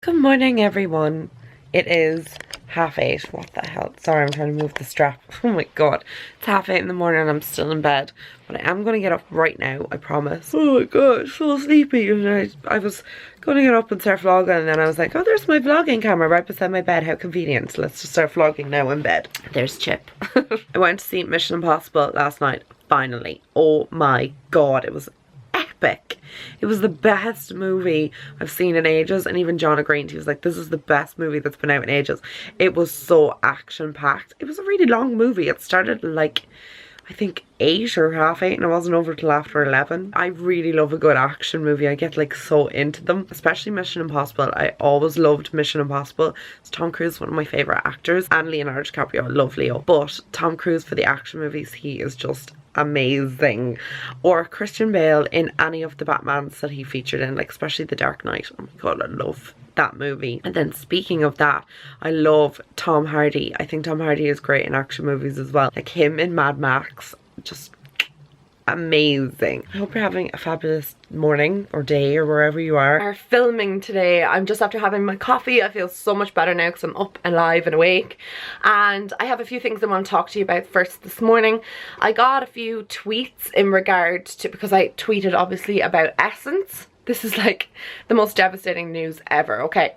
Good morning, everyone. It is 8:30. What the hell? Sorry, I'm trying to move the strap. Oh my god. It's 8:30 in the morning and I'm still in bed. But I am going to get up right now, I promise. Oh my god, so sleepy. And I was going to get up and start vlogging, and then I was like, oh, there's my vlogging camera right beside my bed. How convenient. Let's just start vlogging now in bed. There's Chip. I went to see Mission Impossible last night, finally. Oh my god, it was epic. It was the best movie I've seen in ages, and even John agreed. He was like, this is the best movie that's been out in ages. It was so action-packed. It was a really long movie. It started like, I think 8 or 8:30, and it wasn't over till after 11. I really love a good action movie. I get like so into them, especially Mission Impossible. I always loved Mission Impossible. It's Tom Cruise, one of my favourite actors, and Leonardo DiCaprio. I love Leo, but Tom Cruise for the action movies, he is just amazing. Or Christian Bale in any of the Batmans that he featured in, like especially The Dark Knight. Oh my god, I love that movie. And then speaking of that, I love Tom Hardy. I think Tom Hardy is great in action movies as well, like him in Mad Max. Just amazing. I hope you're having a fabulous morning or day or wherever you are filming today. I'm just after having my coffee. I feel so much better now because I'm up, alive and awake, and I have a few things I want to talk to you about. First, this morning I got a few tweets in regard to, because I tweeted obviously about Essence. This is like the most devastating news ever. Okay,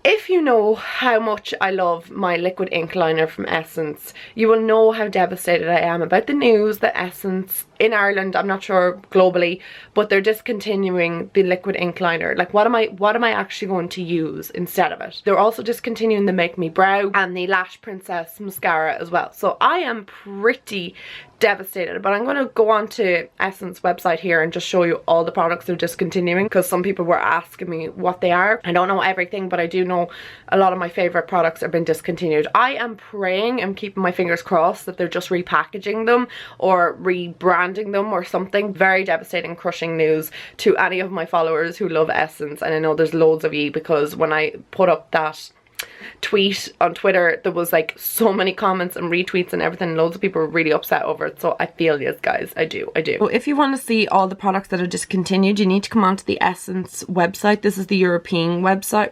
if you know how much I love my liquid ink liner from Essence, you will know how devastated I am about the news that Essence in Ireland, I'm not sure globally, but they're discontinuing the liquid ink liner. Like, what am I actually going to use instead of it? They're also discontinuing the Make Me Brow and the Lash Princess mascara as well. So I am pretty devastated, but I'm going to go on to Essence website here and just show you all the products they're discontinuing, because some people were asking me what they are. I don't know everything, but I do know a lot of my favorite products have been discontinued. I am praying, I'm keeping my fingers crossed that they're just repackaging them or rebranding them or something. Very devastating, crushing news to any of my followers who love Essence, and I know there's loads of you, because when I put up that tweet on Twitter, there was like so many comments and retweets and everything. Loads of people were really upset over it, so I feel yes guys, I do. So if you want to see all the products that are discontinued, you need to come onto the Essence website. This is the European website,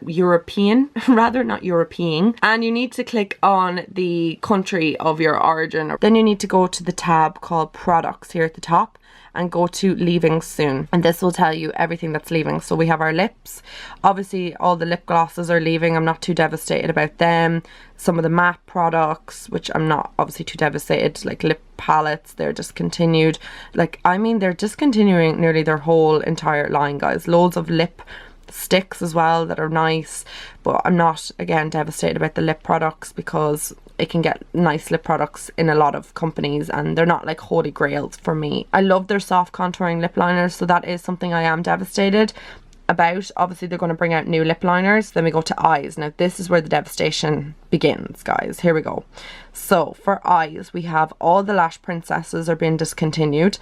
rather, not European, and you need to click on the country of your origin. Then you need to go to the tab called products here at the top and go to leaving soon, and this will tell you everything that's leaving. So we have our lips, obviously all the lip glosses are leaving. I'm not too devastated about them. Some of the matte products, which I'm not obviously too devastated, like lip palettes, they're discontinued. Like, I mean, they're discontinuing nearly their whole entire line, guys. Loads of lip sticks as well that are nice, but I'm not, again, devastated about the lip products, because it can get nice lip products in a lot of companies and they're not like holy grails for me. I love their soft contouring lip liners, so that is something I am devastated about. Obviously they're going to bring out new lip liners. Then we go to eyes. Now this is where the devastation begins, guys. Here we go. So for eyes, we have all the Lash Princesses are being discontinued.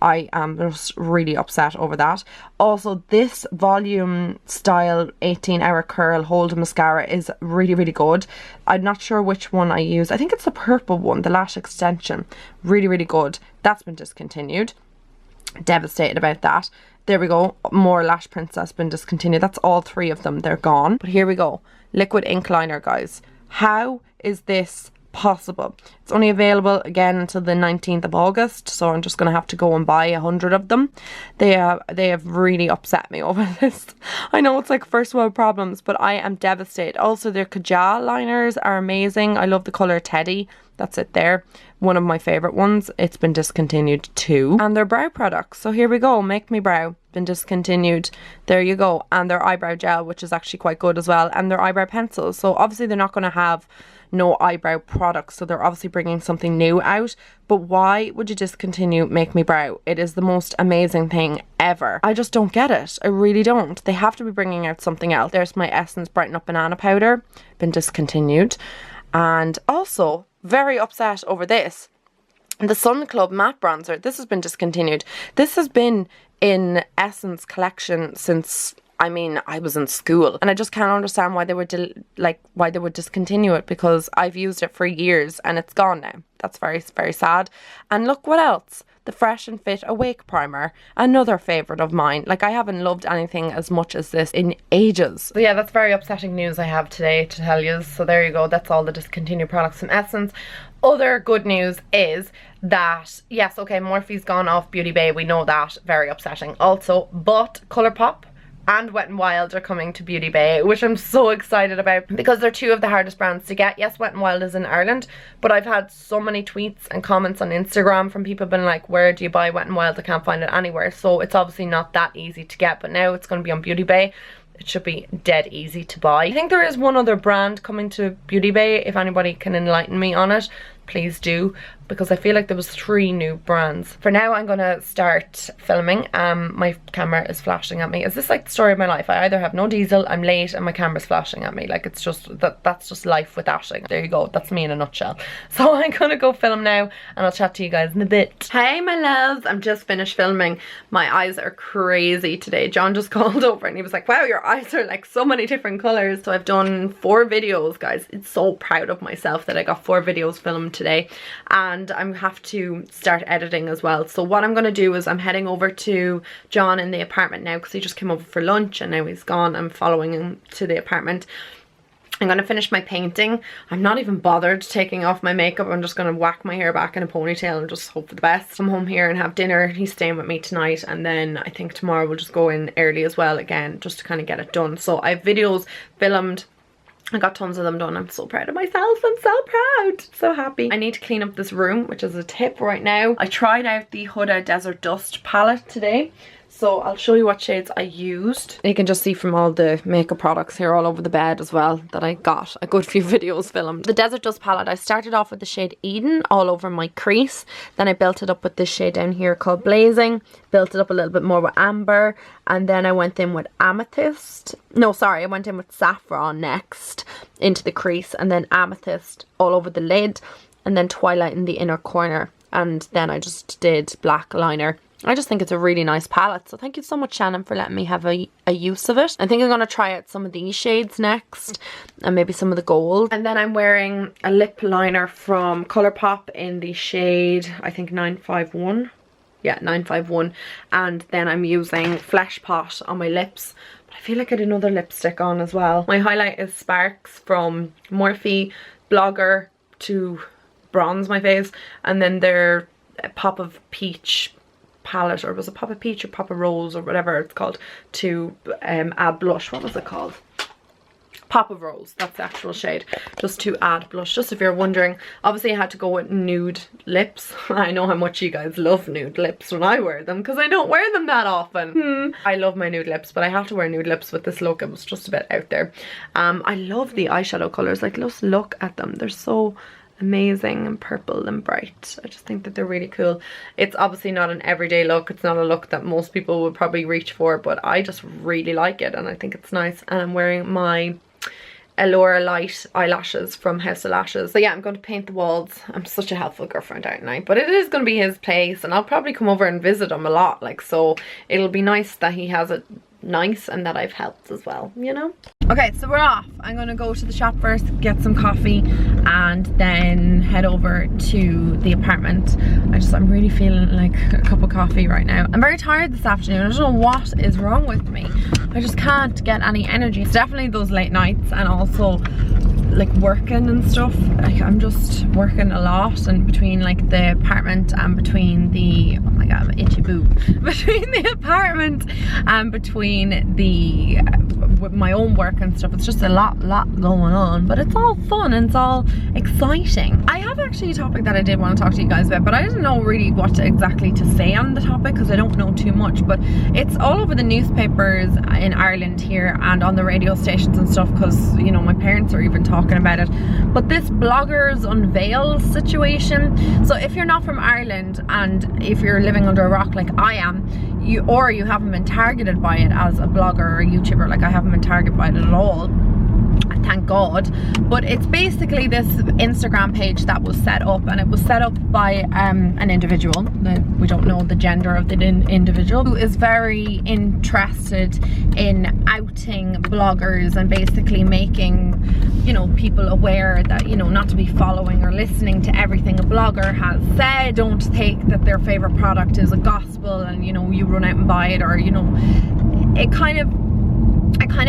I am just really upset over that. Also, this volume style 18-hour curl hold mascara is really, really good. I'm not sure which one I use. I think it's the purple one, the lash extension. Really, really good. That's been discontinued. Devastated about that. There we go. More Lash Princess been discontinued. That's all 3 of them. They're gone. But here we go. Liquid ink liner, guys. How is this possible? It's only available again until the 19th of August, so I'm just gonna have to go and buy 100 of them. They have really upset me over this. I know it's like first world problems, but I am devastated. Also, their Kajal liners are amazing. I love the color Teddy. That's it there. One of my favorite ones. It's been discontinued too. And their brow products. So here we go. Make Me Brow. Been discontinued. There you go. And their eyebrow gel, which is actually quite good as well. And their eyebrow pencils. So obviously they're not going to have no eyebrow products, so they're obviously bringing something new out. But why would you discontinue Make Me Brow? It is the most amazing thing ever. I just don't get it. I really don't. They have to be bringing out something else. There's my Essence Brighten Up Banana Powder, been discontinued. And also very upset over this, the Sun Club matte bronzer. This has been discontinued. This has been in Essence collection since, I mean, I was in school, and I just can't understand why they would why they would discontinue it, because I've used it for years and it's gone now. That's very, very sad. And look what else. the Fresh and Fit Awake Primer. Another favourite of mine. Like, I haven't loved anything as much as this in ages. So yeah, that's very upsetting news I have today to tell you. So there you go, that's all the discontinued products from Essence. Other good news is that, yes, okay, Morphe's gone off Beauty Bay, we know that, very upsetting also, but Colourpop and Wet n Wild are coming to Beauty Bay, which I'm so excited about because they're two of the hardest brands to get. Yes, Wet n Wild is in Ireland, but I've had so many tweets and comments on Instagram from people being like, where do you buy Wet n Wild? I can't find it anywhere. So it's obviously not that easy to get, but now it's going to be on Beauty Bay. It should be dead easy to buy. I think there is one other brand coming to Beauty Bay. If anybody can enlighten me on it, please do, because I feel like there was 3 new brands. For now, I'm gonna start filming. My camera is flashing at me. Is this like the story of my life? I either have no diesel, I'm late, and my camera's flashing at me. Like, it's just, that's just life with dashing. There you go, that's me in a nutshell. So I'm gonna go film now, and I'll chat to you guys in a bit. Hey my loves, I'm just finished filming. My eyes are crazy today. John just called over and he was like, wow, your eyes are like so many different colors. So I've done 4 videos, guys. It's so proud of myself that I got 4 videos filmed today, and I have to start editing as well. So what I'm going to do is I'm heading over to John in the apartment now because he just came over for lunch and now he's gone. I'm following him to the apartment. I'm going to finish my painting. I'm not even bothered taking off my makeup. I'm just going to whack my hair back in a ponytail and just hope for the best. Come home here and have dinner. He's staying with me tonight, and then I think tomorrow we'll just go in early as well again, just to kind of get it done. So I have videos filmed. I got tons of them done. I'm so proud of myself. I'm so proud. So happy. I need to clean up this room, which is a tip right now. I tried out the Huda Desert Dust palette today. So I'll show you what shades I used. You can just see from all the makeup products here all over the bed as well that I got a good few videos filmed. The Desert Dust palette, I started off with the shade Eden all over my crease. Then I built it up with this shade down here called Blazing. Built it up a little bit more with Amber. And then I went in with Amethyst. No, sorry, I went in with Saffron next into the crease. And then Amethyst all over the lid. And then Twilight in the inner corner. And then I just did black liner. I just think it's a really nice palette. So thank you so much, Shannon, for letting me have a use of it. I think I'm going to try out some of these shades next. And maybe some of the gold. And then I'm wearing a lip liner from Colourpop in the shade, I think 951. Yeah, 951. And then I'm using Flesh Pot on my lips. But I feel like I had another lipstick on as well. My highlight is Sparks from Morphe Blogger to bronze my face. And then their Pop of Peach palette, or was it Pop of Peach or Pop of Rose or whatever it's called, to add blush. What was it called? Pop of Rose, that's the actual shade, just to add blush, just if you're wondering. Obviously I had to go with nude lips. I know how much you guys love nude lips when I wear them, because I don't wear them that often. I love my nude lips, but I have to wear nude lips with this look. It was just a bit out there. I love the eyeshadow colours, like just look at them, they're so amazing and purple and bright. I just think that they're really cool. It's obviously not an everyday look, it's not a look that most people would probably reach for, but I just really like it and I think it's nice. And I'm wearing my Allure Light eyelashes from House of Lashes. So yeah, I'm going to paint the walls. I'm such a helpful girlfriend, aren't I? But it is going to be his place and I'll probably come over and visit him a lot, like, so it'll be nice that he has it nice and that I've helped as well, you know? Okay, so we're off. I'm gonna go to the shop first, get some coffee, and then head over to the apartment. I'm really feeling like a cup of coffee right now. I'm very tired this afternoon. I don't know what is wrong with me. I just can't get any energy. It's definitely those late nights and also like working and stuff. Like, I'm just working a lot, and between like the apartment and between the, oh my god, itchy boob, between the apartment and between the my own work and stuff, it's just a lot going on, but it's all fun and it's all exciting. I have actually a topic that I did want to talk to you guys about, but I didn't know really what exactly to say on the topic because I don't know too much, but it's all over the newspapers in Ireland here and on the radio stations and stuff, because you know my parents are even talking about it. But this bloggers unveiled situation, so if you're not from Ireland and if you're living under a rock like I am, you haven't been targeted by it as a blogger or a YouTuber, like I haven't been targeted by it at all, thank God. But it's basically this Instagram page that was set up, and it was set up by an individual, we don't know the gender of the individual, who is very interested in outing bloggers and basically making, you know, people aware that, you know, not to be following or listening to everything a blogger has said. Don't think that their favorite product is a gospel and, you know, you run out and buy it, or, you know, it kind of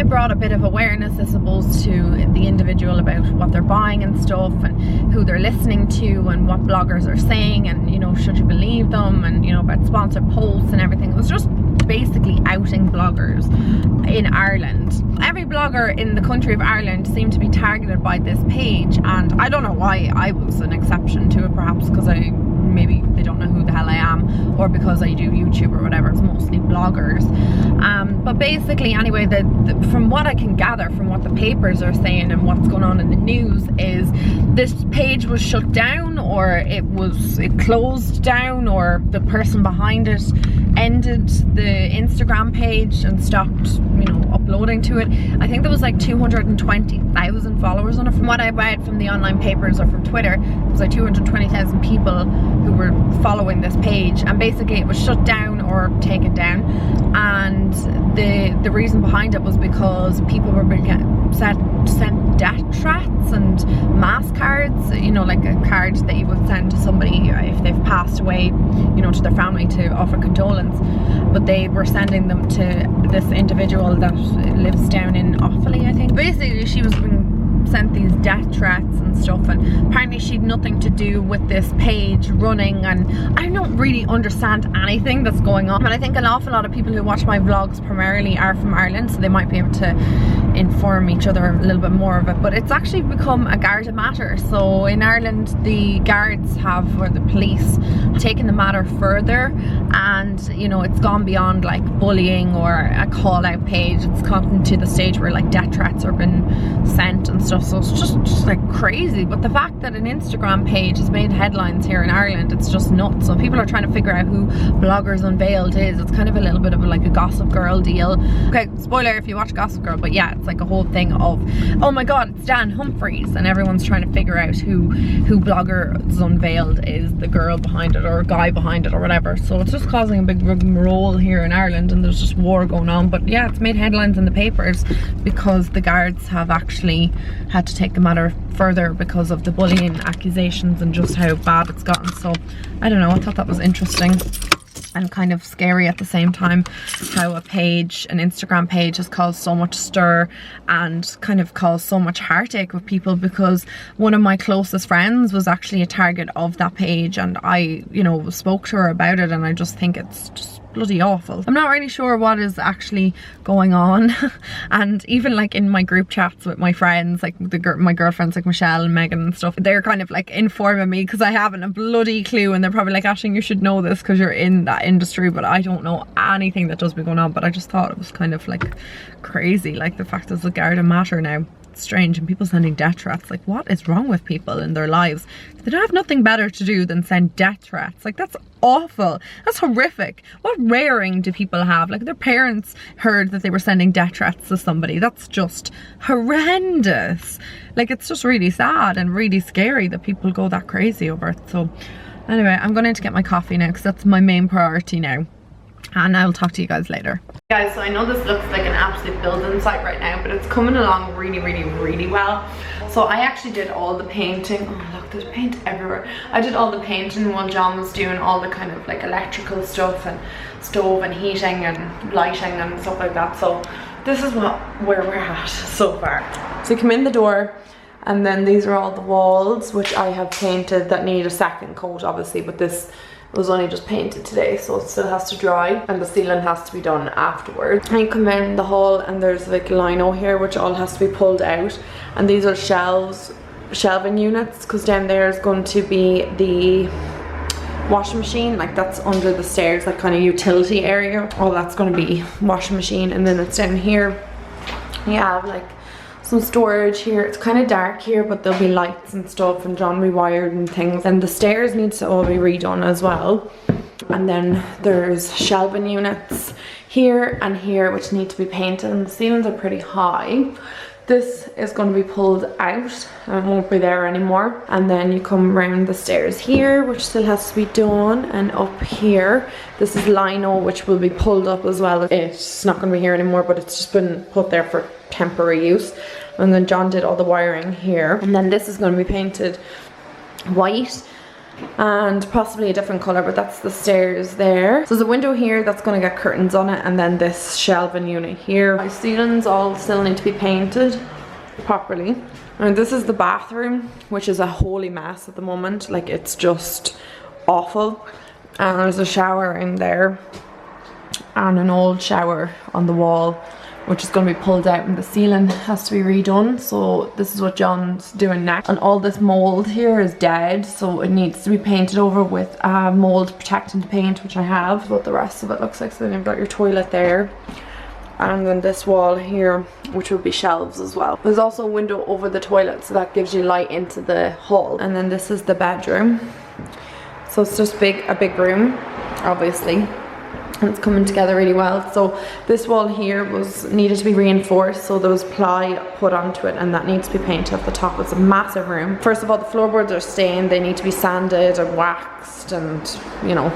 brought a bit of awareness, I suppose, to the individual about what they're buying and stuff, and who they're listening to, and what bloggers are saying, and, you know, should you believe them, and, you know, about sponsored posts and everything. It was just basically outing bloggers in Ireland. Every blogger in the country of Ireland seemed to be targeted by this page, and I don't know why I was an exception to it, perhaps because maybe they don't know who the hell I am, or because I do YouTube or whatever. It's mostly bloggers. But basically, anyway, from what I can gather from what the papers are saying and what's going on in the news, is this page was shut down, or it closed down, or the person behind it ended the Instagram page and stopped, you know, uploading to it. I think there was like 220,000 followers on it. From what I read from the online papers or from Twitter, it was like 220,000 people who were following this page, and basically it was shut down or taken down. And the reason behind it was because people were being sent death threats and mass cards, you know, like a card that you would send to somebody if they've passed away, you know, to their family to offer condolence. But they were sending them to this individual that lives down in Offaly, I think. Basically, she was being sent these death threats and stuff, and apparently she'd nothing to do with this page running, and I don't really understand anything that's going on. But I think an awful lot of people who watch my vlogs primarily are from Ireland, so they might be able to inform each other a little bit more of it. But it's actually become a Garda matter. So in Ireland, the guards have, or the police, taken the matter further, and, you know, it's gone beyond like bullying or a call out page. It's gotten to the stage where like death threats are being sent and stuff. So it's just like crazy. But the fact that an Instagram page has made headlines here in Ireland, it's just nuts. So people are trying to figure out who Bloggers Unveiled is. It's kind of a little bit of like a Gossip Girl deal. Okay, spoiler if you watch Gossip Girl, but yeah, it's like a whole thing of, oh my god, it's Dan Humphries, and everyone's trying to figure out who Bloggers Unveiled is, the girl behind it or guy behind it or whatever. So it's just causing a big rigmarole here in Ireland, and there's just war going on. But yeah, it's made headlines in the papers because the guards have actually had to take the matter further because of the bullying accusations and just how bad it's gotten. So I don't know, I thought that was interesting and kind of scary at the same time, how a page, an Instagram page, has caused so much stir and kind of caused so much heartache with people, because one of my closest friends was actually a target of that page, and I, you know, spoke to her about it, and I just think it's just bloody awful. I'm not really sure what is actually going on. And even like in my group chats with my friends, like my girlfriends like Michelle and Megan and stuff, they're kind of like informing me because I haven't a bloody clue, and they're probably like, Ashling, you should know this because you're in that industry. But I don't know anything that does be going on. But I just thought it was kind of like crazy, like the fact that the Garda matter now. Strange, and people sending death threats. Like, what is wrong with people in their lives? They don't have nothing better to do than send death threats. Like, that's awful. That's horrific. What rearing do people have? Like, their parents heard that they were sending death threats to somebody. That's just horrendous. Like, it's just really sad and really scary that people go that crazy over it. So anyway, I'm going to get my coffee now because that's my main priority now, and I'll talk to you guys later. Guys, so I know this looks like an absolute building site right now, but it's coming along really, really, really well. So I actually did all the painting. Oh look, there's paint everywhere. I did all the painting while John was doing all the kind of like electrical stuff and stove and heating and lighting and stuff like that. So this is where we're at so far. So you come in the door, and then these are all the walls which I have painted that need a second coat obviously, but this was only just painted today, so it still has to dry, and the ceiling has to be done afterwards. And you come in the hall, and there's like lino here which all has to be pulled out, and these are shelving units, because down there is going to be the washing machine, like that's under the stairs, like kind of utility area. All that's going to be washing machine, and then it's down here. You have like some storage here. It's kind of dark here, but there'll be lights and stuff, and John rewired and things, and the stairs needs to all be redone as well. And then there's shelving units here and here which need to be painted, and the ceilings are pretty high. This is going to be pulled out and it won't be there anymore. And then you come around the stairs here, which still has to be done, and up here this is lino, which will be pulled up as well. It's not going to be here anymore, but it's just been put there for temporary use. And then John did all the wiring here, and then this is going to be painted white and possibly a different colour, but that's the stairs there. So there's a window here that's going to get curtains on it, and then this shelving unit here. My ceilings all still need to be painted properly. And this is the bathroom, which is a holy mess at the moment. Like, it's just awful. And there's a shower in there and an old shower on the wall, which is going to be pulled out, and the ceiling has to be redone. So this is what John's doing next. And all this mold here is dead, so it needs to be painted over with mold protectant paint, which I have. What the rest of it looks like. So then you've got your toilet there, and then this wall here, which will be shelves as well. There's also a window over the toilet, so that gives you light into the hall. And then this is the bedroom. So it's just a big room, obviously. And it's coming together really well. So this wall here needed to be reinforced, so there was ply put onto it, and that needs to be painted at the top. It's a massive room. First of all, the floorboards are stained. They need to be sanded and waxed and, you know,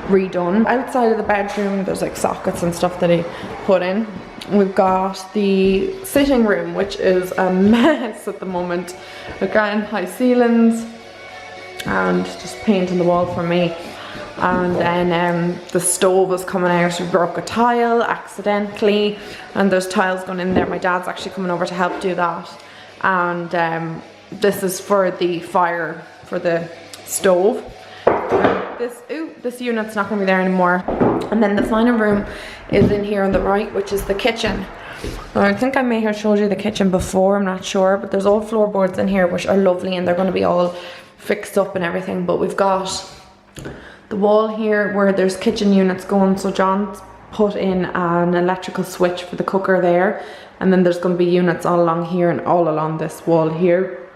redone. Outside of the bedroom there's like sockets and stuff that he put in. We've got the sitting room, which is a mess at the moment. Again, high ceilings and just paint on the wall for me. And then the stove was coming out. We broke a tile accidentally, and there's tiles going in there. My dad's actually coming over to help do that. And this is for the fire for the stove. This unit's not going to be there anymore. And then the final room is in here on the right, which is the kitchen. Now, I think I may have showed you the kitchen before, I'm not sure, but there's old floorboards in here which are lovely, and they're going to be all fixed up and everything. But we've got the wall here where there's kitchen units going, so John's put in an electrical switch for the cooker there, and then there's going to be units all along here and all along this wall here.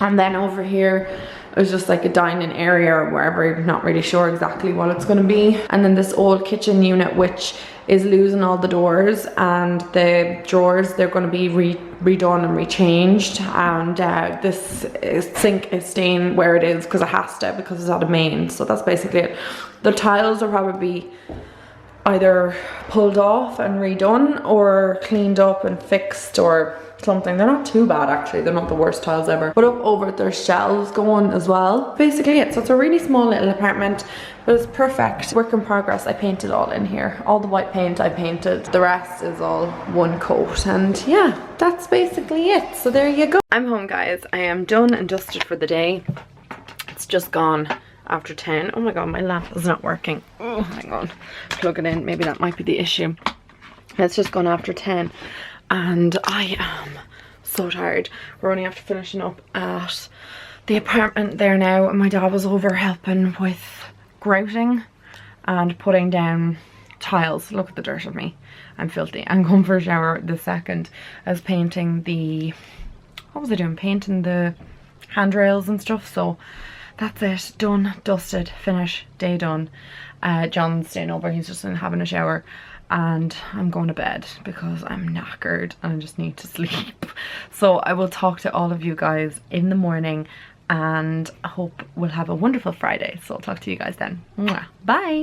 And then over here is just like a dining area or wherever, I'm not really sure exactly what it's going to be. And then this old kitchen unit, which is losing all the doors, and the drawers, they're going to be redone and rechanged. And this sink is staying where it is because it has to, because it's at a main. So that's basically it. The tiles are probably either pulled off and redone, or cleaned up and fixed, or something. They're not too bad actually, they're not the worst tiles ever. But up over there's shelves going as well. Basically it. So it's a really small little apartment, but it's perfect. Work in progress. I painted all in here. All the white paint I painted. The rest is all one coat. And yeah, that's basically it. So there you go. I'm home, guys. I am done and dusted for the day. It's just gone after 10. Oh my god, my lamp is not working. Oh, hang on. Plug it in. Maybe that might be the issue. It's just gone after 10. And I am so tired. We're only after finishing up at the apartment there now, and my dad was over helping with grouting and putting down tiles. Look at the dirt of me. I'm filthy. I'm going for a shower the second. I was painting the, what was I doing? Painting the handrails and stuff. So that's it. Done, dusted, finish, day done. John's staying over. He's just having a shower. And I'm going to bed because I'm knackered and I just need to sleep. So I will talk to all of you guys in the morning, and I hope we'll have a wonderful Friday. So I'll talk to you guys then. Mwah. Bye.